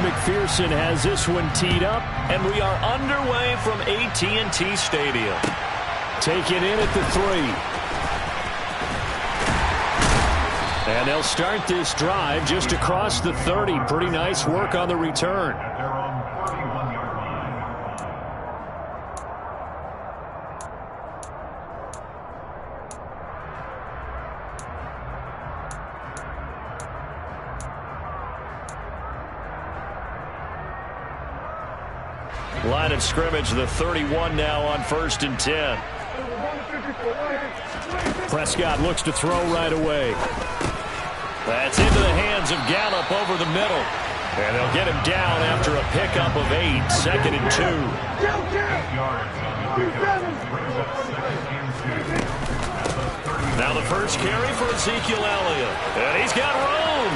McPherson has this one teed up, and we are underway from AT&T Stadium. Take it in at the 3. And they'll start this drive just across the 30. Pretty nice work on the return. Line of scrimmage, the 31 now on 1st and 10. Prescott looks to throw right away. That's into the hands of Gallup over the middle. And they'll get him down after a pickup of 8, 2nd and 2. Now the first carry for Ezekiel Elliott. And he's got room.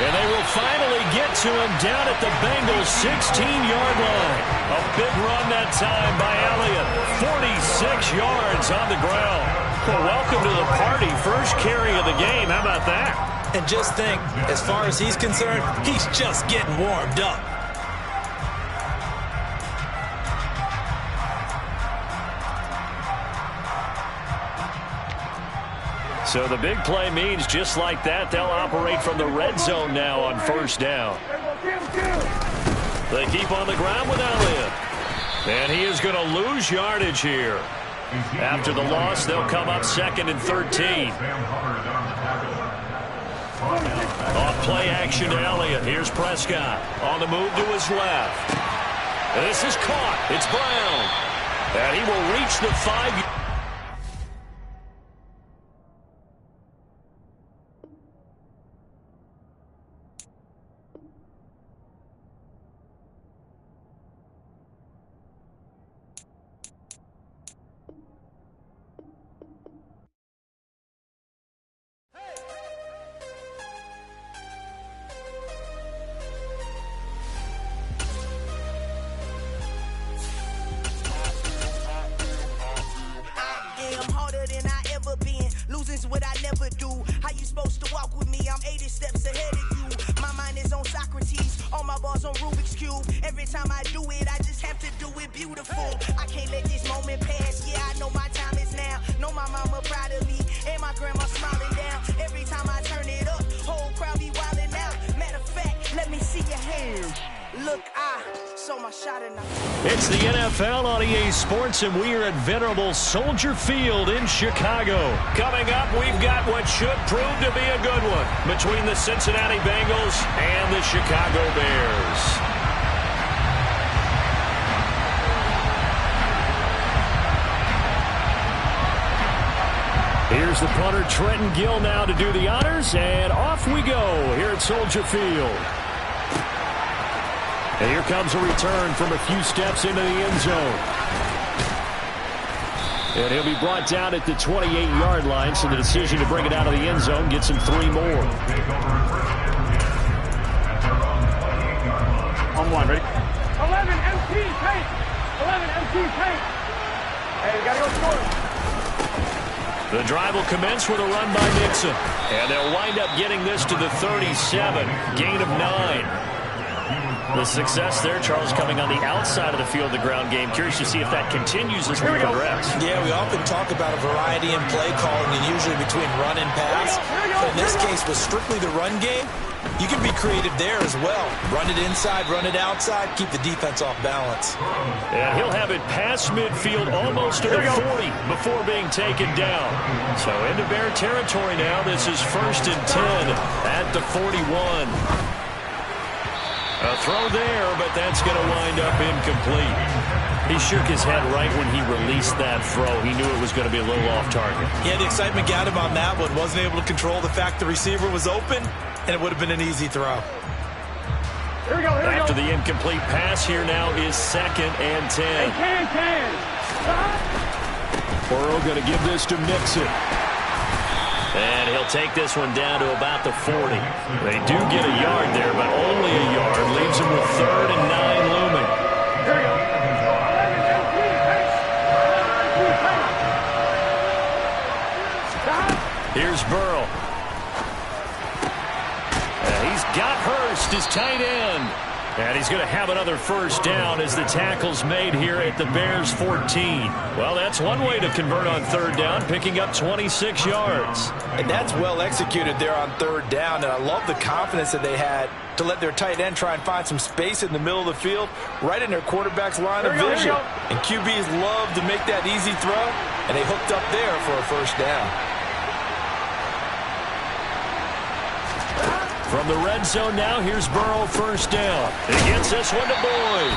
And they will finally get to him down at the Bengals' 16-yard line. A big run that time by Elliott. 46 yards on the ground. Well, welcome to the party. First carry of the game. How about that? And just think, as far as he's concerned, he's just getting warmed up. So the big play means just like that, they'll operate from the red zone now on 1st down. They keep on the ground with Elliott. And he is going to lose yardage here. After the loss, they'll come up 2nd and 13. Off play action to Elliott. Here's Prescott on the move to his left. And this is caught. It's Brown. And he will reach the 5. What I never do. How you supposed to walk with me? I'm 80 steps ahead of you. My mind is on Socrates. All my balls on Rubik's Cube. Every time I do it, I just have to do it beautiful. I can't let this moment pass. Yeah, I know my time is now. Know my mama proud of me. And my grandma smiling down. Every time I turn it up, whole crowd be wildin' out. Matter of fact, let me see your hands. Look, I saw my shot and It's the NFL on EA Sports, and we are at venerable Soldier Field in Chicago. Coming up, we've got what should prove to be a good one between the Cincinnati Bengals and the Chicago Bears. Here's the punter, Trenton Gill, now to do the honors, and off we go here at Soldier Field. And here comes a return from a few steps into the end zone. And he'll be brought down at the 28-yard line, so the decision to bring it out of the end zone gets him 3 more. On 1, ready? 11 MT tank! 11 MT tank! Hey, we gotta go score. The drive will commence with a run by Nixon. And they'll wind up getting this to the 37. Gain of 9. The success there, Charles, coming on the outside of the field, the ground game. Curious to see if that continues as we progress. Yeah, we often talk about a variety in play calling, and usually between run and pass. But in this case, with strictly the run game, you can be creative there as well. Run it inside, run it outside, keep the defense off balance. And he'll have it past midfield, almost to the 40 before being taken down. So into Bear territory now. This is 1st and 10 at the 41. A throw there, but that's going to wind up incomplete. He shook his head right when he released that throw. He knew it was going to be a little off target. Yeah, the excitement got him on that one. Wasn't able to control the fact the receiver was open, and it would have been an easy throw. Here we go, here we go. After the incomplete pass, here now is 2nd and 10. Hey, Burrow going to give this to Nixon. And he'll take this one down to about the 40. They do get a yard there, but only a yard. Leaves him with 3rd and 9 looming. Here we go. Here's Burrow. got Hurst, his tight end. And he's going to have another first down as the tackle's made here at the Bears 14. Well, that's one way to convert on third down, picking up 26 yards. And that's well executed there on third down. And I love the confidence that they had to let their tight end try and find some space in the middle of the field, right in their quarterback's line of vision. And QBs love to make that easy throw, and they hooked up there for a first down. From the red zone now, here's Burrow, first down. He gets this one to Boyd.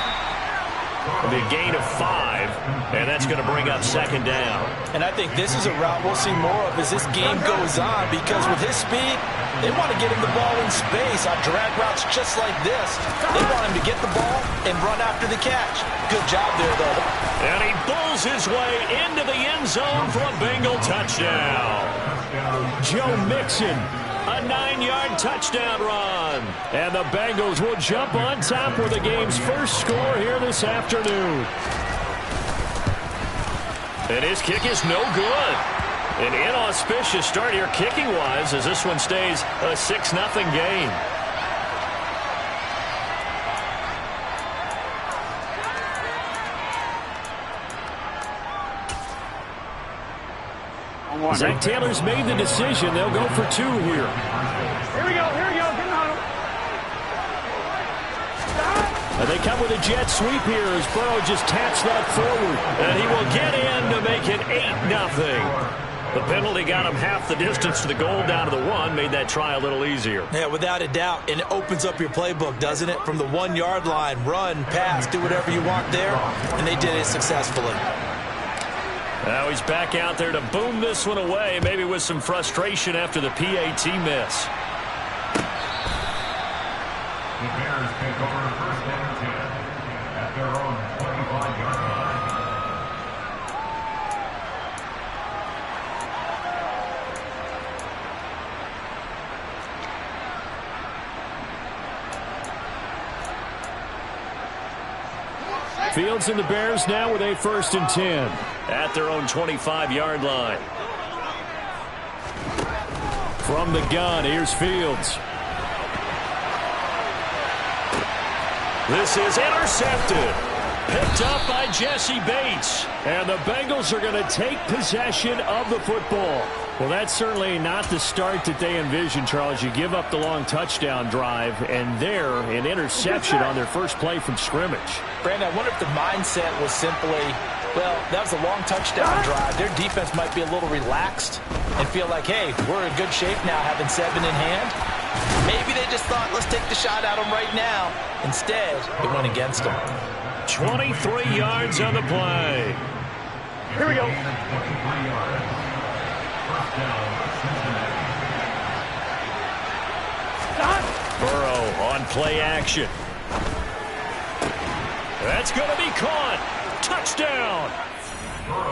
It'll be a gain of 5, and that's going to bring up second down. And I think this is a route we'll see more of as this game goes on, because with his speed, they want to get him the ball in space on drag routes just like this. They want him to get the ball and run after the catch. Good job there, though. And he bulls his way into the end zone for a Bengal touchdown. Joe Mixon. A 9-yard touchdown run. And the Bengals will jump on top with the game's first score here this afternoon. And his kick is no good. An inauspicious start here kicking-wise as this one stays a 6-0 game. Zach Taylor's made the decision. They'll go for 2 here. Here we go, get in the huddle. And they come with a jet sweep here as Burrow just taps that forward. And he will get in to make it 8-0. The penalty got him half the distance to the goal down to the 1, made that try a little easier. Yeah, without a doubt. And it opens up your playbook, doesn't it? From the 1-yard line, run, pass, do whatever you want there. And they did it successfully. Now he's back out there to boom this one away, maybe with some frustration after the PAT miss. The Bears take over first and 10 at their own 25-yard line. Fields and the Bears now with a first and 10 at their own 25-yard line. From the gun, here's Fields. This is intercepted. Picked up by Jesse Bates. And the Bengals are going to take possession of the football. Well, that's certainly not the start that they envisioned, Charles. You give up the long touchdown drive, and there, an interception on their first play from scrimmage. Brandon, I wonder if the mindset was simply, well, that was a long touchdown drive. Their defense might be a little relaxed and feel like, hey, we're in good shape now, having 7 in hand. Maybe they just thought, let's take the shot at them right now. Instead, it went against them. 23 yards on the play. Here we go. Burrow on play action. That's going to be caught. Touchdown.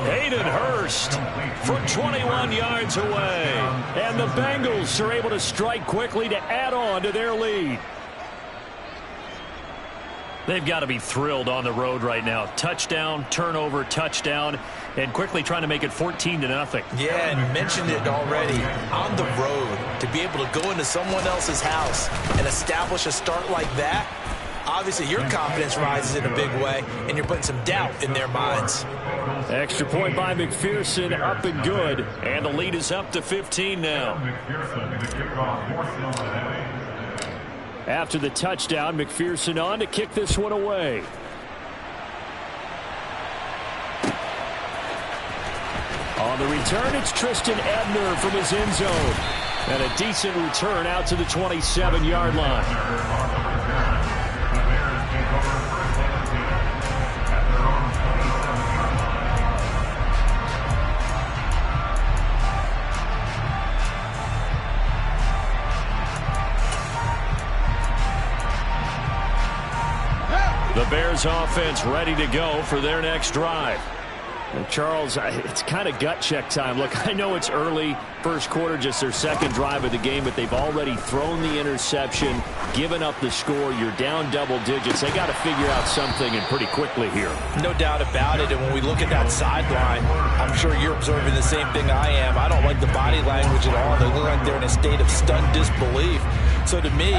Hayden Hurst from 21 yards away. And the Bengals are able to strike quickly to add on to their lead. They've got to be thrilled on the road right now. Touchdown, turnover, touchdown, and quickly trying to make it 14-0. Yeah, and you mentioned it already. On the road, to be able to go into someone else's house and establish a start like that, obviously your confidence rises in a big way, and you're putting some doubt in their minds. Extra point by McPherson, up and good. And the lead is up to 15 now. After the touchdown, McPherson on to kick this one away. On the return, it's Tristan Ebner from his end zone. And a decent return out to the 27-yard line. The Bears offense ready to go for their next drive. And Charles, it's kind of gut check time. Look, I know it's early, first quarter, just their second drive of the game, but they've already thrown the interception, given up the score. You're down double digits. They got to figure out something, and pretty quickly here. No doubt about it. And when we look at that sideline, I'm sure you're observing the same thing I am. I don't like the body body language at all. They look like they're in a state of stunned disbelief. So to me,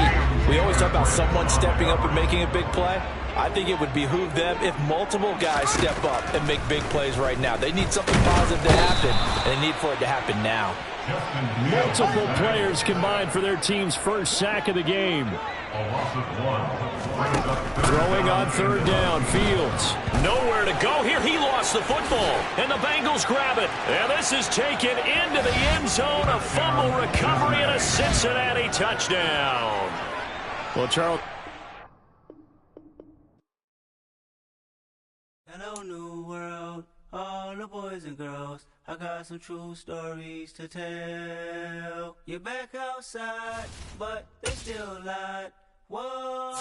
we always talk about someone stepping up and making a big play. I think it would behoove them if multiple guys step up and make big plays right now. They need something positive to happen, and they need for it to happen now. Multiple players combined for their team's first sack of the game. Throwing on third down, Fields. Nowhere to go here. He lost the football, and the Bengals grab it. And this is taken into the end zone. A fumble recovery and a Cincinnati touchdown. Well, Charles. Hello, new world, all the boys and girls. I got some true stories to tell. You're back outside, but they still lied. Whoa,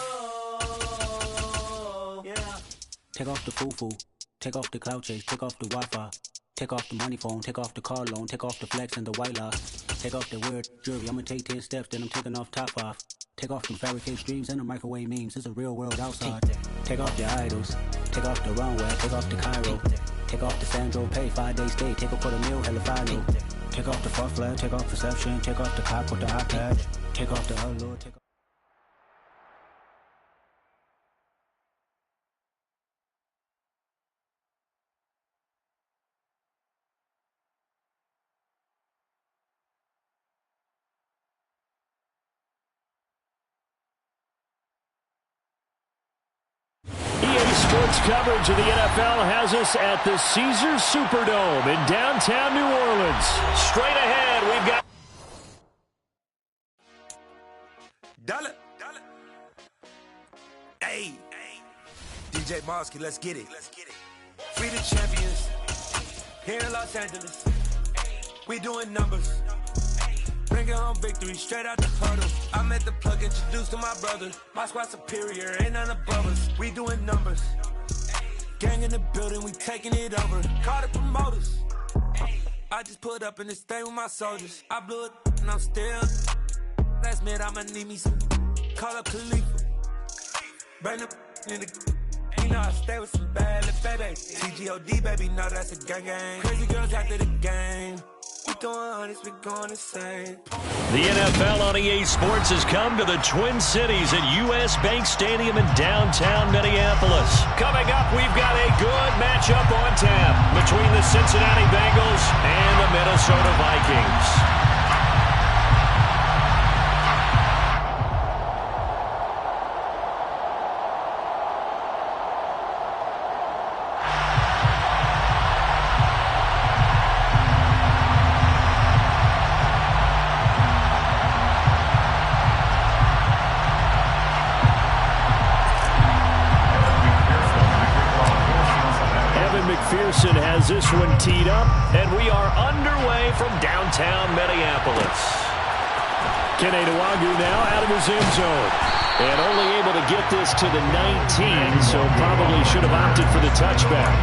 yeah. Take off the foo-foo, take off the cloud chase, take off the Wi-Fi, take off the money phone, take off the car loan, take off the flex and the white loss, take off the weird jewelry. I'ma take 10 steps, then I'm taking off top 5. Take off them fabricate streams and the microwave memes. It's a real world outside. Take off your idols, take off the runway, take off the Cairo, take off the Sandro Pay, 5-day stay, take a $250,000, hella final. Take off the far flag, take off perception, take off the cop with the eye patch, take off the allure, take off. Sports coverage of the NFL has us at the Caesars Superdome in downtown New Orleans. Straight ahead, we've got... Dollar. Hey. DJ Mosky, let's get it. We the champions here in Los Angeles. We doing numbers. Bringing home victory straight out the huddle. I'm at the plug, introduced to my brother. My squad superior, ain't none above us. We doing numbers. Gang in the building, we taking it over. Call the promoters. I just put up in this thing with my soldiers. I blew it and I'm still. Last minute, I'ma need me some. Call up Khalifa. Bring the in the. You know I stay with some bad little baby. TGOD, baby, know that's a gang. Crazy girls after the game. We going honest, we going insane. The NFL on EA Sports has come to the Twin Cities at US Bank Stadium in downtown Minneapolis. Coming up, we've got a good matchup on tap between the Cincinnati Bengals and the Minnesota Vikings. McPherson has this one teed up, and we are underway from downtown Minneapolis. Keneduagu now out of his end zone, and only able to get this to the 19, so probably should have opted for the touchback.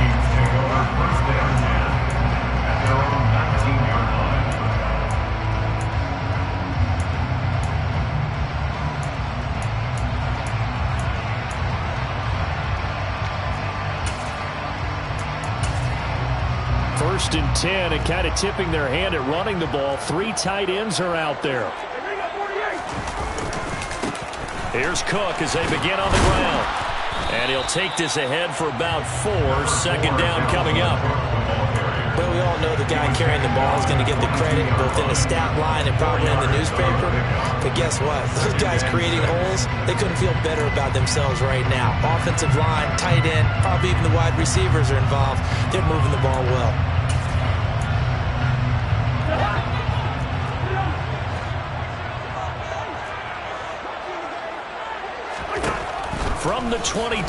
First and 10, and kind of tipping their hand at running the ball. 3 tight ends are out there. Here's Cook as they begin on the ground. And he'll take this ahead for about 4. Second down coming up. Well, we all know the guy carrying the ball is going to get the credit both in the stat line and probably in the newspaper. But guess what? Those guys creating holes, they couldn't feel better about themselves right now. Offensive line, tight end, probably even the wide receivers are involved. They're moving the ball well. From the 22,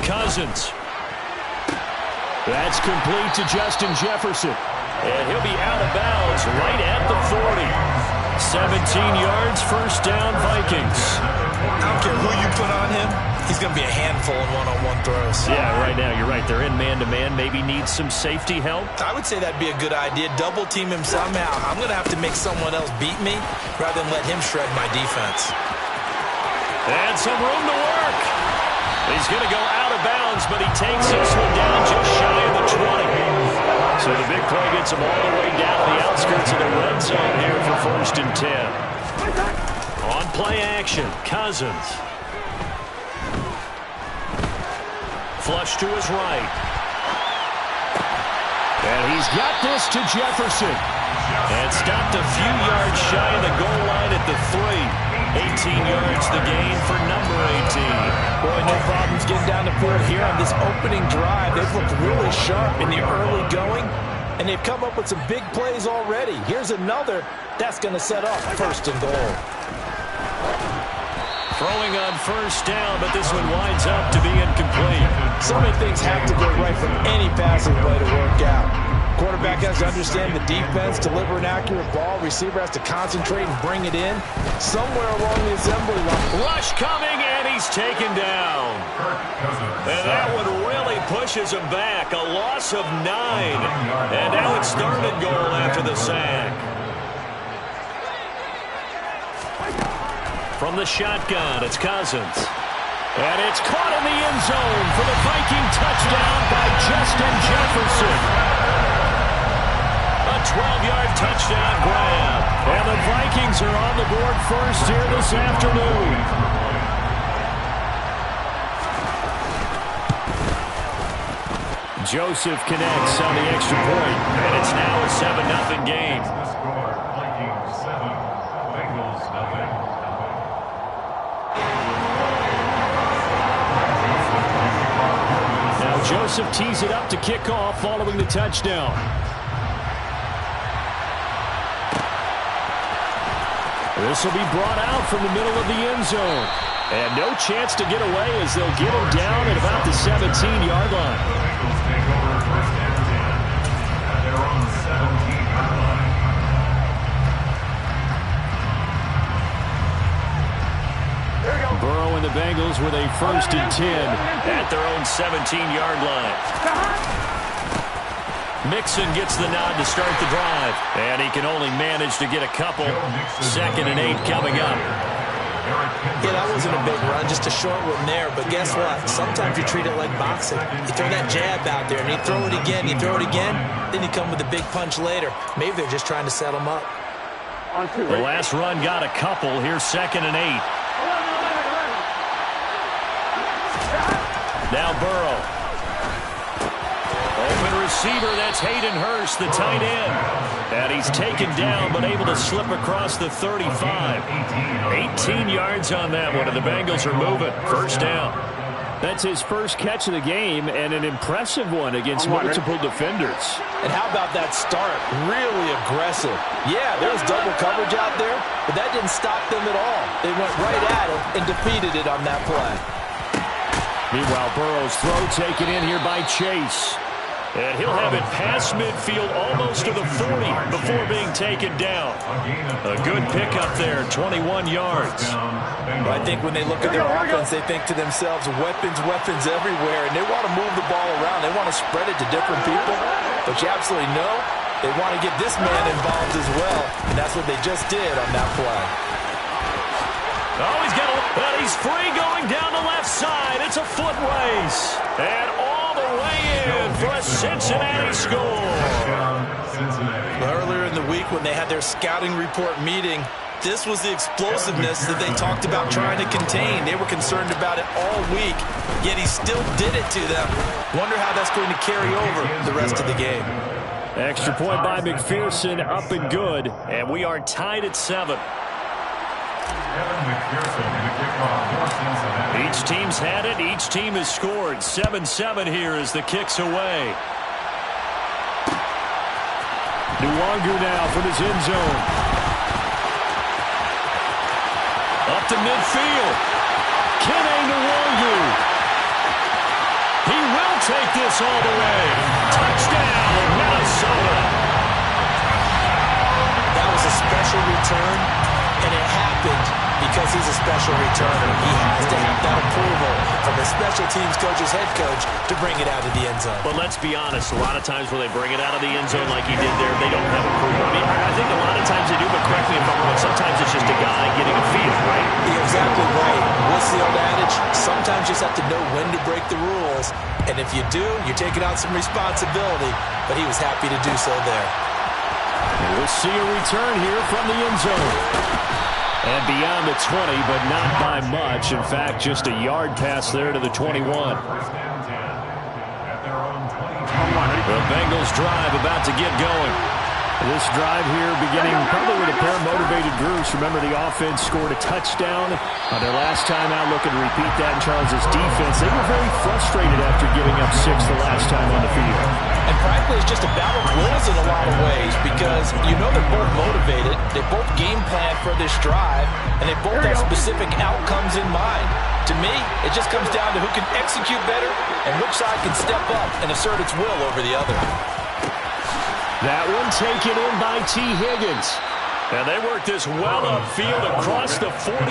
Cousins. That's complete to Justin Jefferson. And he'll be out of bounds right at the 40. 17 yards, first down, Vikings. I don't care who you put on him. He's going to be a handful in one-on-one throws. Yeah, right now, you're right. They're in man-to-man. Maybe need some safety help. I would say that'd be a good idea. Double team him somehow. I'm going to have to make someone else beat me rather than let him shred my defense. And some room to work. He's going to go out of bounds, but he takes this one down just shy of the 20. So the big play gets them all the way down the outskirts of the red zone here for 1st and 10. On play action, Cousins. Flush to his right. And he's got this to Jefferson. And stopped a few yards shy of the goal line at the 3. 18 yards the gain for number 18. Boy, no problems getting down the field here on this opening drive. They've looked really sharp in the early going, and they've come up with some big plays already. Here's another that's going to set up 1st and goal. Throwing on 1st down, but this one winds up to be incomplete. So many things have to go right for any passing play to work out. Quarterback has to understand the defense, deliver an accurate ball. Receiver has to concentrate and bring it in. Somewhere along the assembly line. Rush coming, and he's taken down. And that one really pushes him back. A loss of 9. And now it's 3rd and goal after the sack. From the shotgun, it's Cousins. And it's caught in the end zone for the Viking touchdown by Justin Jefferson. A 12-yard touchdown grab. And the Vikings are on the board first here this afternoon. Joseph connects on the extra point, and it's now a 7-0 game. Vikings 7, Bengals nothing. Now Joseph tees it up to kick off following the touchdown. This will be brought out from the middle of the end zone. And no chance to get away as they'll get him down at about the 17-yard line. The Bengals take over 1st and 10 at their own 17-yard line. Burrow and the Bengals with a 1st and 10 at their own 17-yard line. Mixon gets the nod to start the drive, and he can only manage to get a couple. 2nd and 8 coming up. Yeah, that wasn't a big run, just a short one there. But guess what? Sometimes you treat it like boxing. You throw that jab out there, and you throw it again, you throw it again, then you come with a big punch later. Maybe they're just trying to set him up. The last run got a couple. Here's 2nd and 8. Now Burrow. Open receiver, that's Hayden Hurst, the tight end. And he's taken down, but able to slip across the 35. 18 yards on that one, and the Bengals are moving. 1st down. That's his first catch of the game, and an impressive one against multiple defenders. And how about that start? Really aggressive. Yeah, there was double coverage out there, but that didn't stop them at all. They went right at him and defeated it on that play. Meanwhile, Burrow's throw taken in here by Chase. And he'll have it past midfield almost to the 40 before being taken down. A good pickup there, 21 yards. I think when they look at their offense, they think to themselves, weapons, weapons everywhere, and they want to move the ball around. They want to spread it to different people. But you absolutely know they want to get this man involved as well, and that's what they just did on that play. Oh, he's free going down the left side. It's a foot race. And all the way in for a Cincinnati score. Earlier in the week when they had their scouting report meeting, this was the explosiveness that they talked about trying to contain. They were concerned about it all week, yet he still did it to them. Wonder how that's going to carry over the rest of the game. Extra point by McPherson, up and good. And we are tied at 7. Each team's had it. Each team has scored. 7-7 here as the kick's away. Nwangu now from his end zone. Up to midfield. Kene Nwangu. He will take this all the way. Touchdown, Minnesota. That was a special return, and it happened because he's a special returner. He has to have that approval from the special teams coach's head coach to bring it out of the end zone. But let's be honest, a lot of times when they bring it out of the end zone like he did there, they don't have approval. I mean, I think a lot of times they do, but correct me if I'm wrong, sometimes it's just a guy getting a feel, right? You're exactly right. What's the old adage? Some sometimes you just have to know when to break the rules. And if you do, you're taking out some responsibility. But he was happy to do so there. We'll see a return here from the end zone. And beyond the 20, but not by much. In fact, just a yard pass there to the 21. The Bengals drive about to get going. This drive here beginning probably with a pair of motivated groups. Remember, the offense scored a touchdown on their last time out. Looking to repeat that in Charles' defense. They were very frustrated after giving up 6 the last time on the field. And frankly, it's just a battle of wills in a lot of ways because you know they're both motivated. They both game plan for this drive, and they both have specific outcomes in mind. To me, it just comes down to who can execute better and which side can step up and assert its will over the other. That one taken in by T. Higgins. And they work this well upfield across the 45.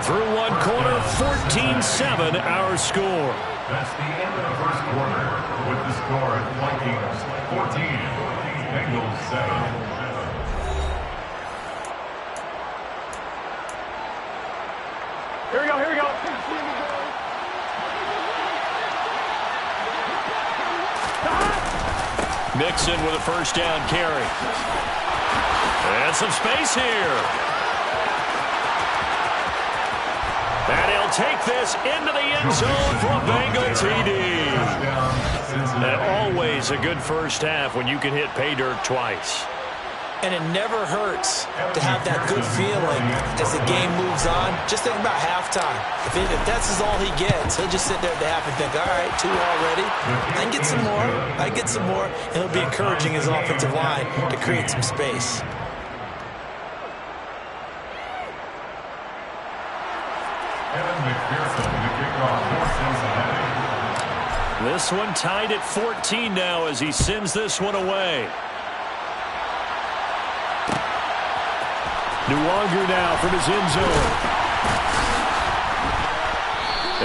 Through one quarter, 14-7 our score. That's the end of the first quarter with the score Vikings 14, Bengals 7. Here we go, here we go. Mixon with a first down carry. And some space here. And he'll take this into the end zone for a Bengal TD. And always a good first half when you can hit pay dirt twice. And it never hurts to have that good feeling as the game moves on. Just think about halftime. If that's all he gets, he'll just sit there at the half and think, all right, 2 already. I can get some more. I get some more. And he'll be encouraging his offensive line to create some space. This one tied at 14 now as he sends this one away. Nwangu now from his end zone.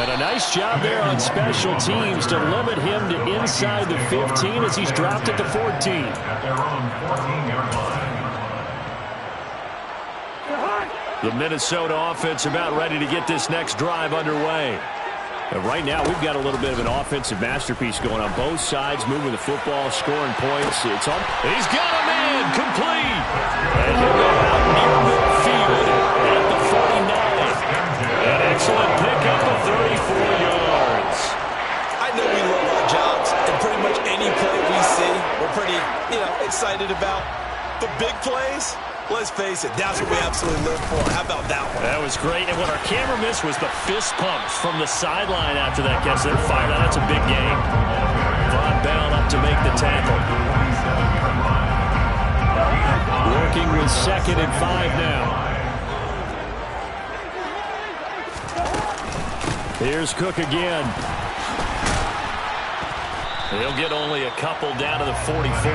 And a nice job there on special teams to limit him to inside the 15 as he's dropped at the 14. At their own 14-yard line. The Minnesota offense about ready to get this next drive underway. And right now, we've got a little bit of an offensive masterpiece going on both sides, moving the football, scoring points. It's on. He's got a man complete. And he'll go out near midfield at the 49. An excellent pickup of 34 yards. I know we love our jobs, and pretty much any play we see, we're pretty, excited about. The big plays, let's face it, that's what we absolutely live for. How about that one? That was great. And what our camera missed was the fist pumps from the sideline after that catch. They're fired. That's a big game. Von Bell up to make the tackle. Working with 2nd and 5 now. Here's Cook again. He'll get only a couple down to the 44.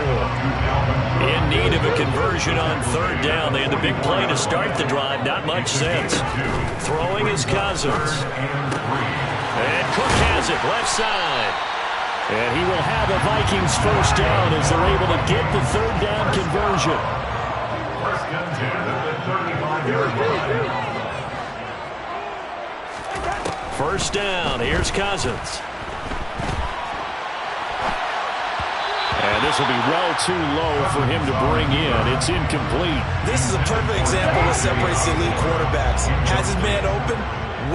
In need of a conversion on 3rd down. They had the big play to start the drive. Not much sense. Throwing is Cousins. And Cook has it left side. And he will have a Vikings first down as they're able to get the 3rd down conversion. First and 10 at the 35-yard line. First down. Here's Cousins. And this will be well too low for him to bring in. It's incomplete. This is a perfect example of what separates the elite quarterbacks. Has his man open,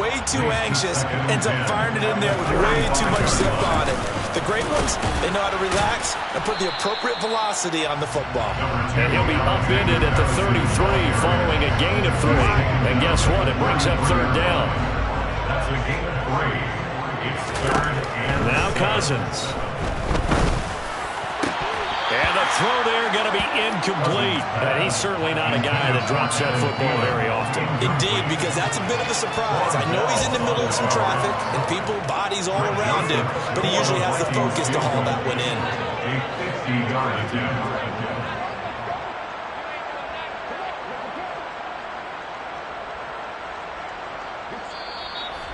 way too anxious, ends up firing it in there with way too much zip on it. The great ones, they know how to relax and put the appropriate velocity on the football. And he'll be upended at the 33 following a gain of 3. And guess what? It brings up 3rd down. That's a gain of 3. It's 3rd and now Cousins. And the throw there going to be incomplete. And he's certainly not a guy that drops that football very often. Indeed, because that's a bit of a surprise. I know he's in the middle of some traffic and people, bodies all around him, but he usually has the focus to haul that one in. a 50-yard attempt.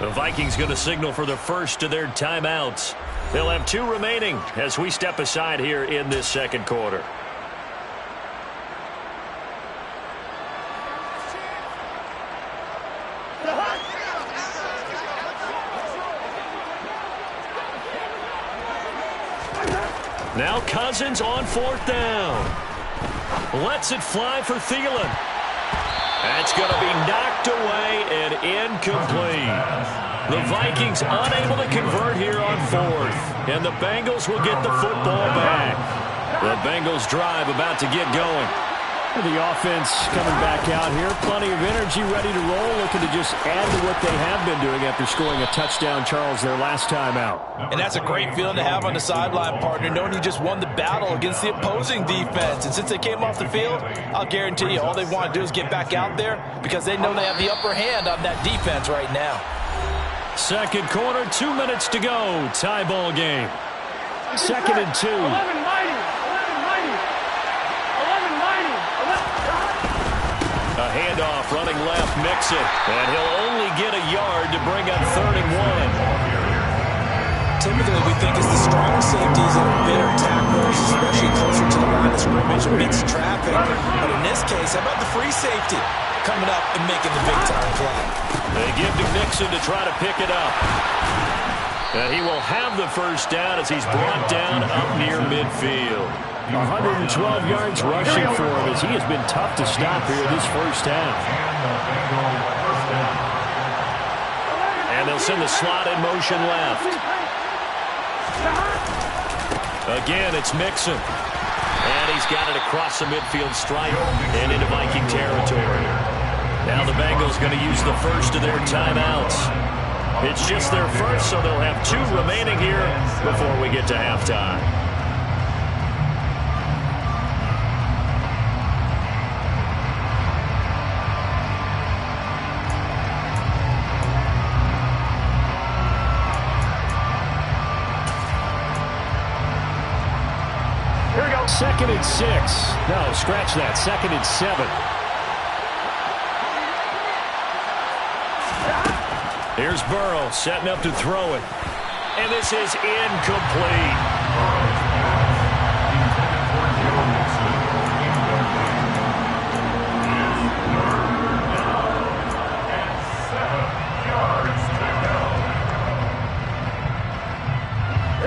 The Vikings going to signal for the first of their timeouts. They'll have 2 remaining as we step aside here in this 2nd quarter. Cousins on 4th down. Lets it fly for Thielen. That's going to be knocked away and incomplete. The Vikings unable to convert here on 4th. And the Bengals will get the football back. The Bengals drive about to get going. The offense coming back out here. Plenty of energy, ready to roll, looking to just add to what they have been doing after scoring a touchdown, Charles, their last time out. And that's a great feeling to have on the sideline, partner, knowing you just won the battle against the opposing defense. And since they came off the field, I'll guarantee you all they want to do is get back out there because they know they have the upper hand on that defense right now. Second quarter, 2 minutes to go. Tie ball game. 2nd and 2. 11-90. A handoff, running left, Mixon. And he'll only get a yard to bring up 3rd and 1. Typically, we think it's the strong safeties that are better tacklers, especially closer to the line of scrimmage amidst traffic. But in this case, how about the free safety coming up and making the big-time play? They give to Mixon to try to pick it up. And he will have the first down as he's brought down up near midfield. 112 yards rushing for him as he has been tough to stop here this first half. And they'll send the slot in motion left. Again, it's Mixon. And he's got it across the midfield stripe and into Viking territory. Now the Bengals going to use the first of their timeouts. It's just their first, so they'll have 2 remaining here before we get to halftime. Here we go. 2nd and 6. No, scratch that. 2nd and 7. Here's Burrow setting up to throw it. And this is incomplete.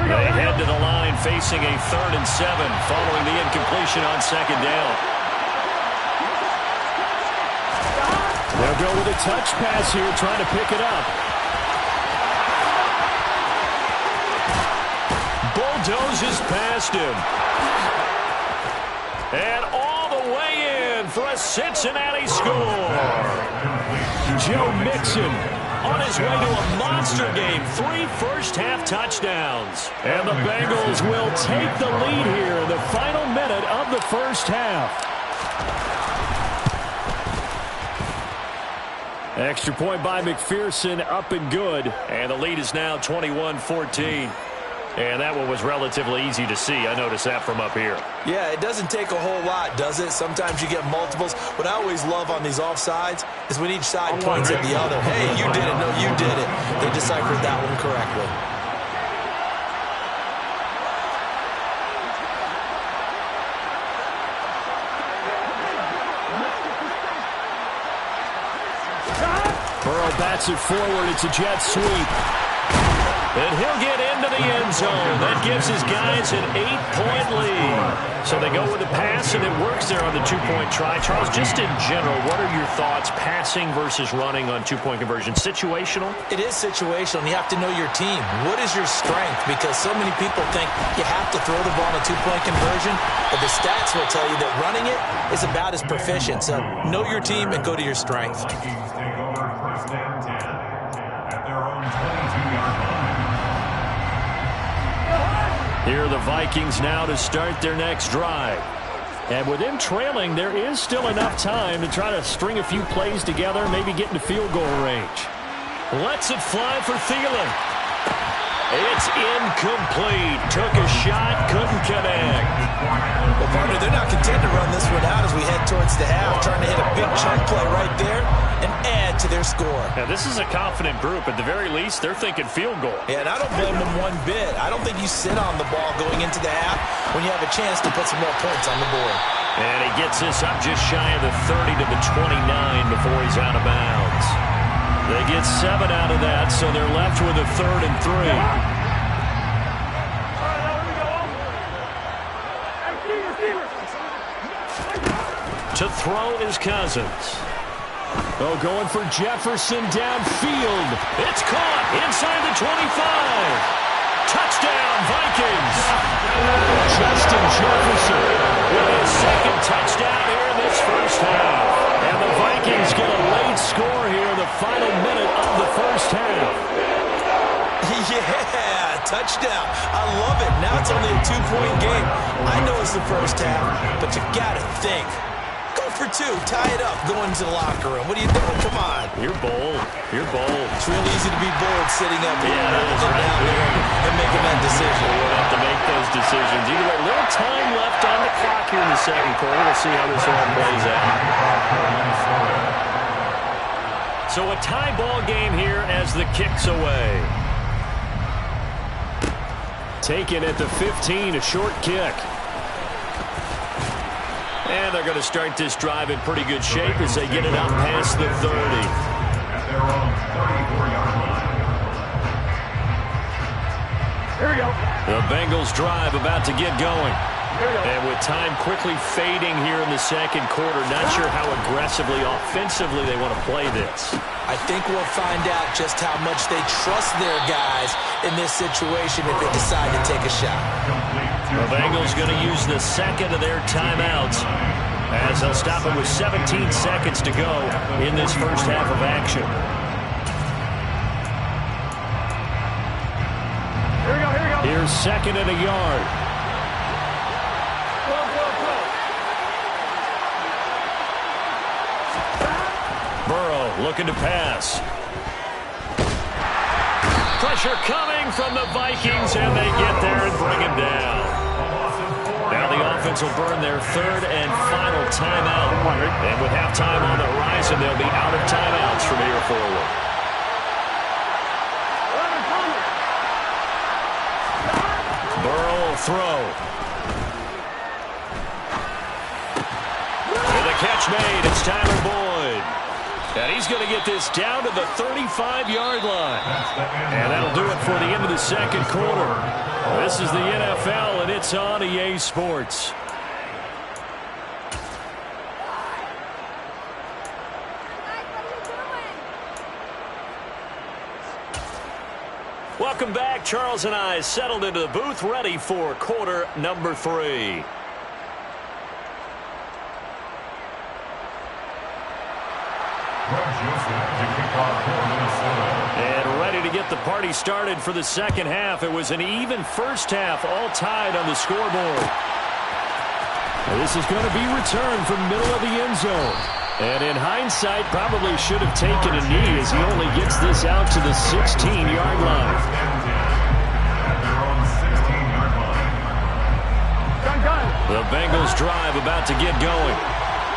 They head to the line facing a 3rd and 7 following the incompletion on 2nd down. They'll go with a touch pass here, trying to pick it up. Bulldozes past him. And all the way in for a Cincinnati score. Joe Mixon on his way to a monster game. 3 first-half touchdowns. And the Bengals will take the lead here in the final minute of the first half. Extra point by McPherson, up and good. And the lead is now 21-14. And that one was relatively easy to see. I noticed that from up here. Yeah, it doesn't take a whole lot, does it? Sometimes you get multiples. What I always love on these offsides is when each side points at the other. Hey, you did it. No, you did it. They deciphered that one correctly. Burrow bats it forward. It's a jet sweep. And he'll get into the end zone. That gives his guys an 8-point lead. So they go with the pass, and it works there on the 2-point try. Charles, just in general, what are your thoughts passing versus running on 2-point conversion? Situational? It is situational, and you have to know your team. What is your strength? Because so many people think you have to throw the ball in a 2-point conversion, but the stats will tell you that running it is about as proficient. So know your team and go to your strength. Vikings take over 1st and 10 at their own 22-yard line. Here are the Vikings now to start their next drive. And with them trailing, there is still enough time to try to string a few plays together, maybe get into field goal range. Lets it fly for Thielen. It's incomplete. Took a shot, couldn't connect. Well, partner, they're not content to run this one out as we head towards the half, trying to hit a big chunk play right there and add to their score. Now, this is a confident group. At the very least, they're thinking field goal. Yeah, and I don't blame them one bit. I don't think you sit on the ball going into the half when you have a chance to put some more points on the board. And he gets this up just shy of the 30 to the 29 before he's out of bounds. They get 7 out of that, so they're left with a 3rd and 3. To throw is Cousins. Oh, going for Jefferson downfield. It's caught inside the 25. Touchdown, Vikings. Justin Jefferson with his second touchdown here in this first half. And the Vikings get a late score here in the final minute of the first half. Yeah, touchdown. I love it. Now it's only a 2-point game. I know it's the first half, but you got to think. Go for 2. Tie it up. Go into the locker room. What are you doing? Come on. You're bold. You're bold. It's real easy to be bold sitting up here down there and making that decision. We'll have to make those decisions. Either way, a little time left on the clock here in the second quarter. We'll see how this all plays out. So a tie ball game here as the kick's away. Taken at the 15, a short kick. And they're going to start this drive in pretty good shape as they get it out past the 30. At their own 34-yard line. Here we go. The Bengals drive about to get going. And with time quickly fading here in the second quarter, not sure how aggressively, offensively they want to play this. I think we'll find out just how much they trust their guys in this situation if they decide to take a shot. The Bengals going to use the second of their timeouts as they'll stop it with 17 seconds to go in this first half of action. Here we go, here we go. Here's second and a yard. Burrow looking to pass. Pressure coming from the Vikings, and they get there and bring him down. Now the offense will burn their third and final timeout. And with halftime on the horizon, they'll be out of timeouts from here forward. Burrow will throw. With a catch made, it's Tyler Boyd. And he's going to get this down to the 35-yard line. And that'll do it for the end of the second quarter. This is the NFL, and it's on EA Sports. Welcome back. Charles and I settled into the booth, ready for quarter number 3. And ready to get the party started for the second half. It was an even first half, all tied on the scoreboard. This is going to be returned from middle of the end zone. And in hindsight, probably should have taken a knee as he only gets this out to the 16-yard line. The Bengals drive about to get going.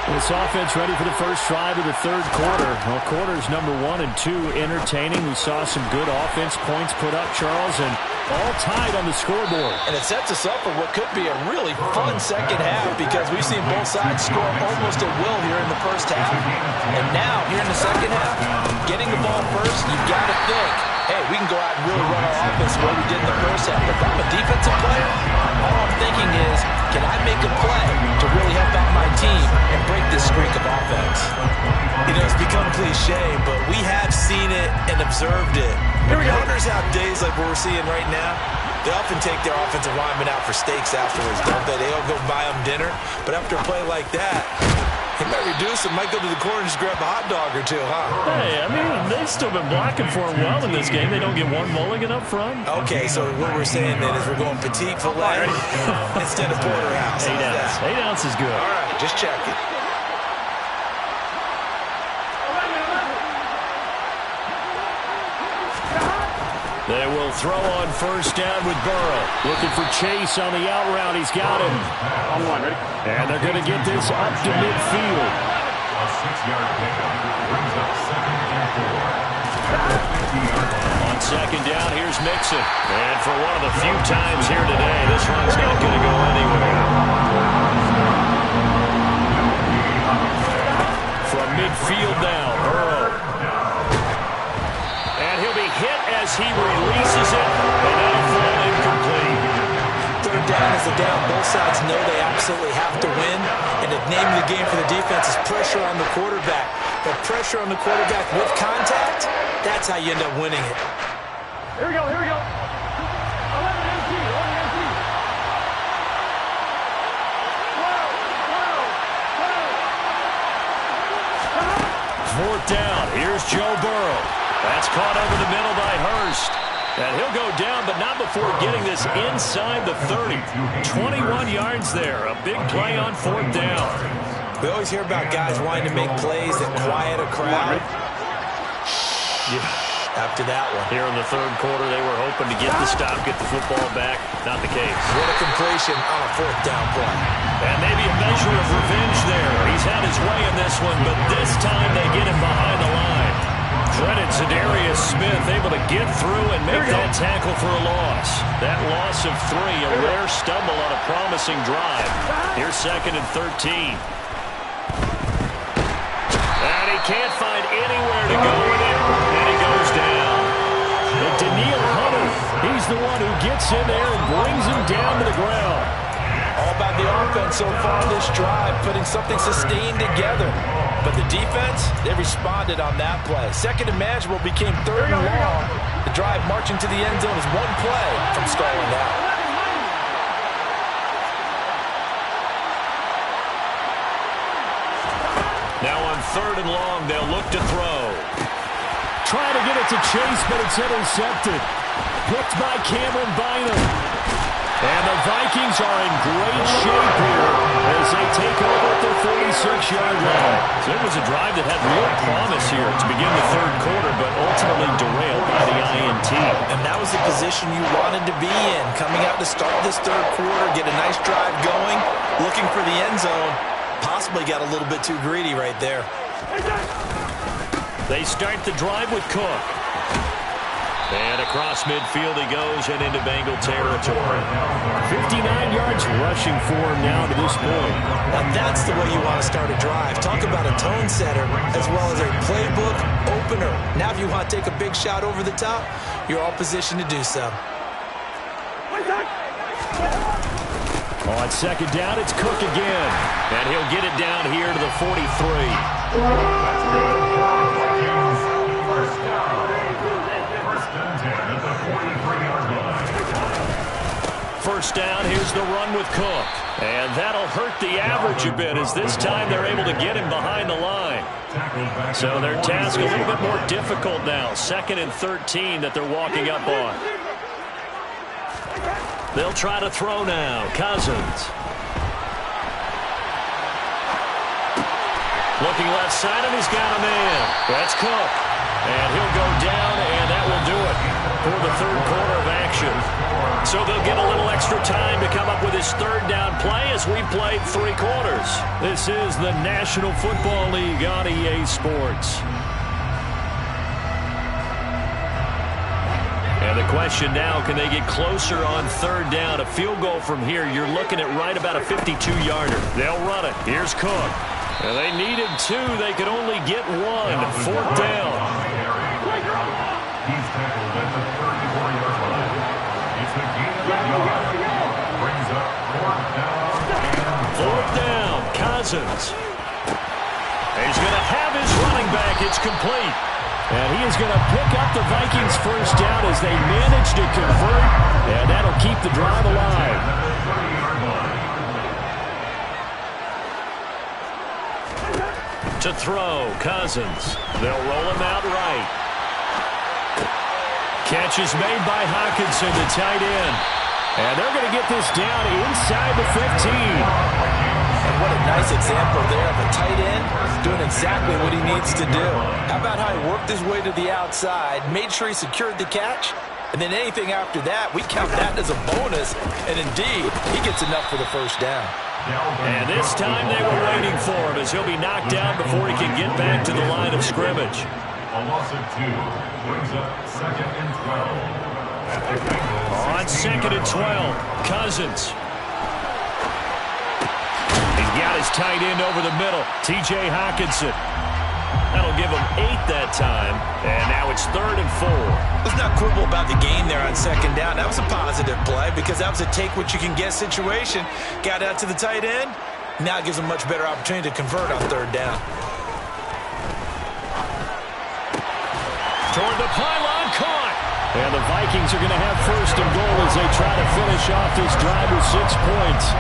This offense ready for the first drive of the third quarter. Well, quarters number 1 and 2 entertaining. We saw some good offense points put up, Charles, and all tied on the scoreboard. And it sets us up for what could be a really fun second half because we've seen both sides score almost at will here in the first half. And now, here in the second half, getting the ball first, you've got to think, hey, we can go out and really run our offense the way we did in the first half. If I'm a defensive player, all I'm thinking is, can I make a play to really help out my team and break this streak of offense? You know, it's become cliche, but we have seen it and observed it. When runners have days like what we're seeing right now, they often take their offensive linemen out for steaks afterwards, don't they? They all go buy them dinner. But after a play like that, he might reduce it, might go to the corner and just grab a hot dog or two, huh? Hey, I mean, they've still been blocking for him well in this game. They don't get one mulligan up front. Okay, so what we're saying then is we're going petite filet instead of porterhouse. 8 ounce. 8 ounce is good. All right, just checking. They will throw on first down with Burrow. Looking for Chase on the out route. He's got him. And they're going to get this up to midfield. A 6-yard pickup brings up second and 4. On second down, here's Mixon. And for one of the few times here today, this run's not going to go anywhere. From midfield now, Burrow. And he'll be hit as he releases it, and that'll fall incomplete. Third down is a down. Both sides know they absolutely have to win, and the name of the game for the defense is pressure on the quarterback. But pressure on the quarterback with contact, that's how you end up winning it. Here we go, here we go. 11 MT, 11 MT. 4th down. Here's Joe Burrow. That's caught over the middle by Hurst. And he'll go down, but not before getting this inside the 30. 21 yards there. A big play on 4th down. We always hear about guys wanting to make plays that quiet a crowd. After that one. Here in the 3rd quarter, they were hoping to get the stop, get the football back. Not the case. What a completion on a 4th down play. And maybe a measure of revenge there. He's had his way in this one, but this time they get him behind the line. Credit Zadarius Smith, able to get through and make that tackle for a loss. That loss of 3, a rare stumble on a promising drive. Here's 2nd and 13. And he can't find anywhere to go with it. And he goes down. And Daniil Hunter, he's the one who gets in there and brings him down to the ground. All about the offense so far this drive, putting something sustained together. But the defense, they responded on that play. 2nd and manageable became 3rd and long. The drive marching to the end zone is one play from stalling out. Now on 3rd and long, they'll look to throw. Trying to get it to Chase, but it's intercepted. Picked by Cameron Bynum. And the Vikings are in great shape here as they take over at their 46-yard line. So it was a drive that had real promise here to begin the 3rd quarter, but ultimately derailed by the INT. And that was the position you wanted to be in. Coming out to start this 3rd quarter, get a nice drive going, looking for the end zone. Possibly got a little bit too greedy right there. They start the drive with Cook. And across midfield he goes and into Bengal territory. 59 yards rushing for him now to this point. Now that's the way you want to start a drive. Talk about a tone setter as well as a playbook opener. Now if you want to take a big shot over the top, you're all positioned to do so. On 2nd down, it's Cook again. And he'll get it down here to the 43. First down. 1st and 10 at the 43-yard line. 1st down, here's the run with Cook. And that'll hurt the average a bit as this time they're able to get him behind the line. So their task a little bit more difficult now. 2nd and 13 that they're walking up on. They'll try to throw now. Cousins. Looking left side, and he's got a man. That's Cook. And he'll go down, and that will do it for the 3rd quarter of action. So they'll get a little extra time to come up with his 3rd down play as we played 3 quarters. This is the National Football League on EA Sports. And the question now, can they get closer on 3rd down? A field goal from here, you're looking at right about a 52-yarder. They'll run it. Here's Cook. And they needed 2. They could only get 1. 4th down. He's tackled at the 34-yard line. It's the game yard. Brings up 4th down. 4th down. Cousins. He's going to have his running back. It's complete. And he is going to pick up the Vikings' 1st down as they manage to convert. And that'll keep the drive alive. To throw, Cousins. They'll roll him out right. Catch is made by Hawkinson, the tight end. And they're going to get this down inside the 15. And what a nice example there of a tight end doing exactly what he needs to do. How about how he worked his way to the outside, made sure he secured the catch, and then anything after that, we count that as a bonus. And indeed, he gets enough for the 1st down. And this time they were waiting for him as he'll be knocked down before he can get back to the line of scrimmage. A loss of 2 brings up 2nd and 12. On 2nd and 12, Cousins. He's got his tight end over the middle, T.J. Hawkinson. That'll give them 8 that time. And now it's 3rd and 4. Let's not quibble about the gain there on 2nd down. That was a positive play because that was a take-what-you-can-get situation. Got out to the tight end. Now it gives them a much better opportunity to convert on 3rd down. Toward the pylon, caught. And the Vikings are going to have 1st and goal as they try to finish off this drive with 6 points.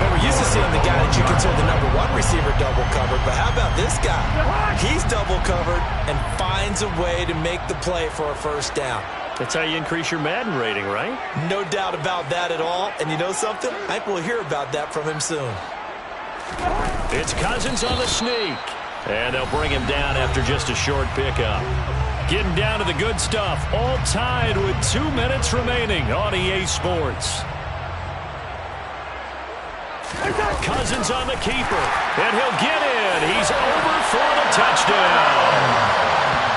And we're used to seeing the guy that you consider the number 1 receiver double covered, but how about this guy? He's double covered and finds a way to make the play for a 1st down. That's how you increase your Madden rating, right? No doubt about that at all. And you know something? I think we'll hear about that from him soon. It's Cousins on the sneak. And they'll bring him down after just a short pickup. Getting down to the good stuff. All tied with 2 minutes remaining on EA Sports. Cousins on the keeper. And he'll get in. He's over for the touchdown.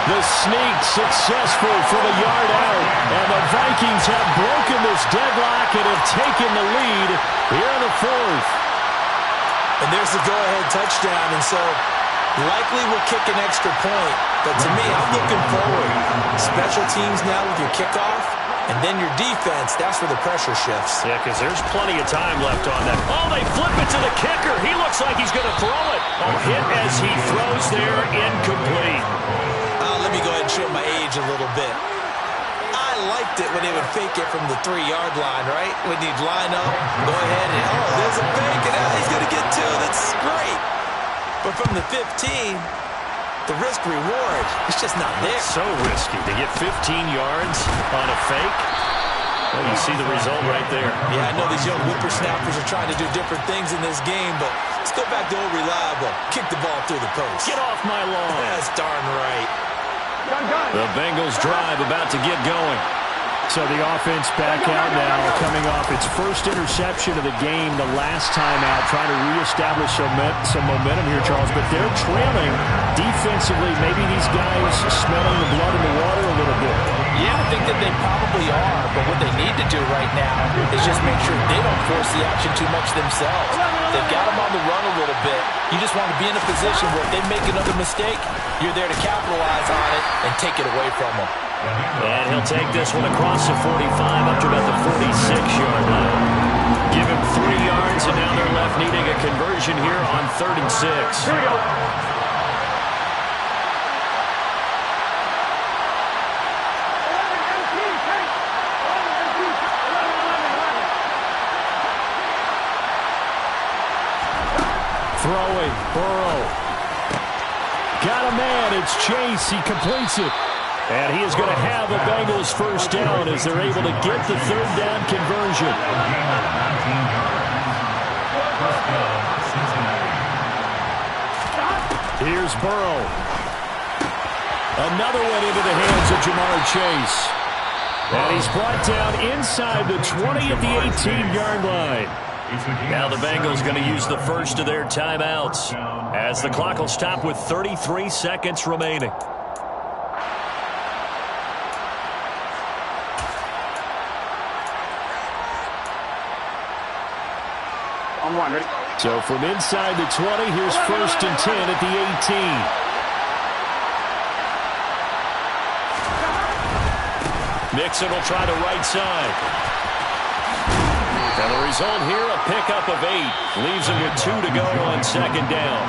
The sneak successful from a yard out. And the Vikings have broken this deadlock and have taken the lead here in the 4th. And there's the go-ahead touchdown. And so likely will kick an extra point. But to me, I'm looking forward. Special teams now with your kickoff. And then your defense, that's where the pressure shifts. Yeah, because there's plenty of time left on that. Oh, they flip it to the kicker. He looks like he's going to throw it. A hit as he throws there, incomplete. Let me go ahead and show my age a little bit. I liked it when they would fake it from the 3-yard line, right? When you'd line up, go ahead and, oh, there's a fake, and he's going to get 2. That's great. But from the 15, the risk-reward is just not there. So risky to get 15 yards on a fake. Well, you see the result right there. Yeah, I know these young whippersnappers are trying to do different things in this game, but let's go back to old reliable. Kick the ball through the post. Get off my lawn. That's darn right. The Bengals drive about to get going. So the offense back out now, coming off its first interception of the game the last time out, trying to reestablish some momentum here, Charles. But they're trailing defensively. Maybe these guys smelling the blood in the water a little bit. Yeah, I think that they probably are. But what they need to do right now is just make sure they don't force the action too much themselves. They've got them on the run a little bit. You just want to be in a position where if they make another mistake, you're there to capitalize on it and take it away from them. And he'll take this one across the 45 up to about the 46-yard line. Give him 3 yards, and now they're left needing a conversion here on 3rd and 6. Here we go. Throwing, Burrow. Got a man, it's Chase, he completes it. And he is going to have a Bengals 1st down as they're able to get the 3rd down conversion. Here's Burrow. Another one into the hands of Jamar Chase. And he's brought down inside the 20 at the 18-yard line. Now the Bengals going to use the first of their timeouts as the clock will stop with 33 seconds remaining. I'm one, ready? So from inside the 20, here's 1st and 10 at the 18. Nixon will try the right side. And the result here, a pickup of 8. Leaves him with 2 to go on 2nd down.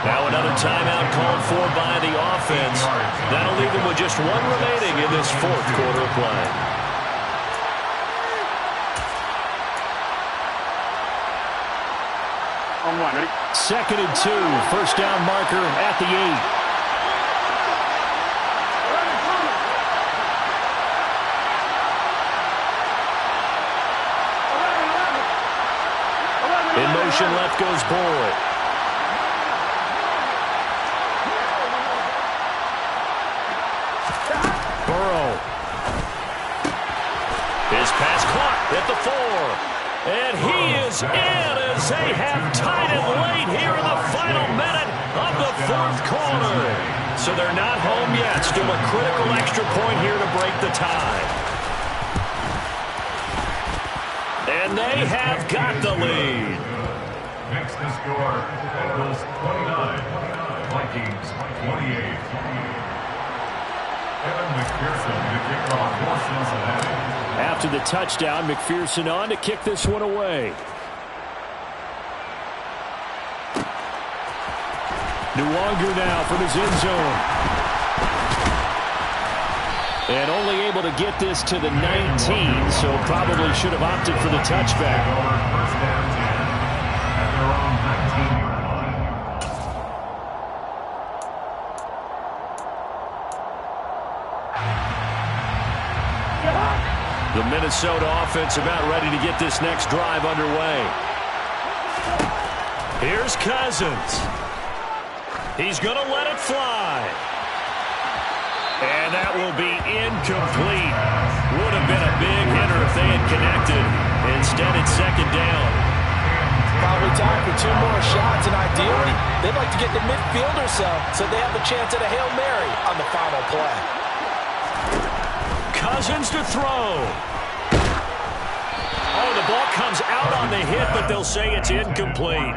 Now another timeout called for by the offense. That'll leave them with just 1 remaining in this 4th quarter of play. I'm one, ready? 2nd and 2. 1st down marker at the 8. In motion, left goes Boyd. Burrow. His pass caught at the 4. And he is in as they have tied it late here in the final minute of the 4th quarter. So they're not home yet. Still a critical extra point here to break the tie. And they have got the lead. Next to score, Bengals 29, Vikings 28. Evan McPherson to kick off for Cincinnati. After the touchdown, McPherson on to kick this one away. Nwangu now from his end zone. And only able to get this to the 19, so probably should have opted for the touchback. First down 10 at their own 19-yard line. The Minnesota offense about ready to get this next drive underway. Here's Cousins. He's going to let it fly. And that will be incomplete. Would have been a big hitter if they had connected. Instead, it's second down. Probably time for 2 more shots, and ideally, they'd like to get the midfield or so they have a chance at a Hail Mary on the final play. Cousins to throw. Oh, the ball comes out on the hit, but they'll say it's incomplete.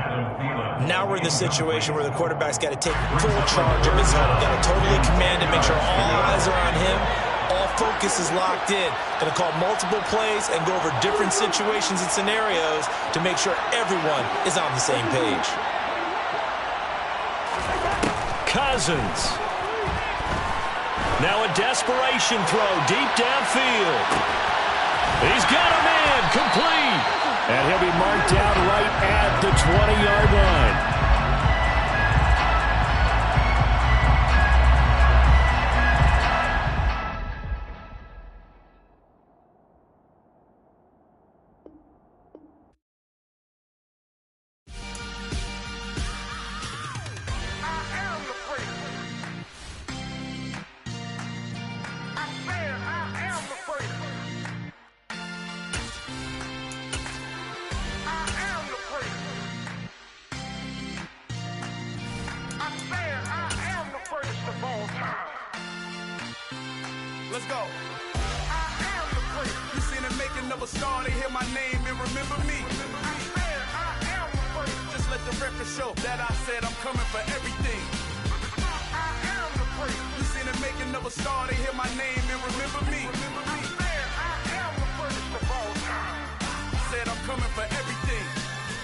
Now we're in the situation where the quarterback's got to take full charge of his home. Got to totally command it, make sure all eyes are on him. All focus is locked in. Going to call multiple plays and go over different situations and scenarios to make sure everyone is on the same page. Cousins. Now a desperation throw deep downfield. He's got him in, complete. And he'll be marked down right at the 20-yard line. Let's go. I am the great. You seen the making of a star, they hear my name and remember me. I am the great. Just let the record show that I said I'm coming for everything. I am the great. You seen the making of a star, they hear my name and remember me. I am the greatest of all time. Said I'm coming for everything.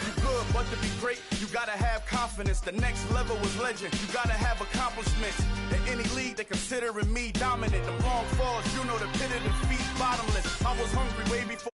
You good, but to be great, you gotta have confidence. The next level was legend. You gotta have accomplishments. In any league, they considering me dominant. The long falls, you know the pit of defeat, bottomless. I was hungry way before.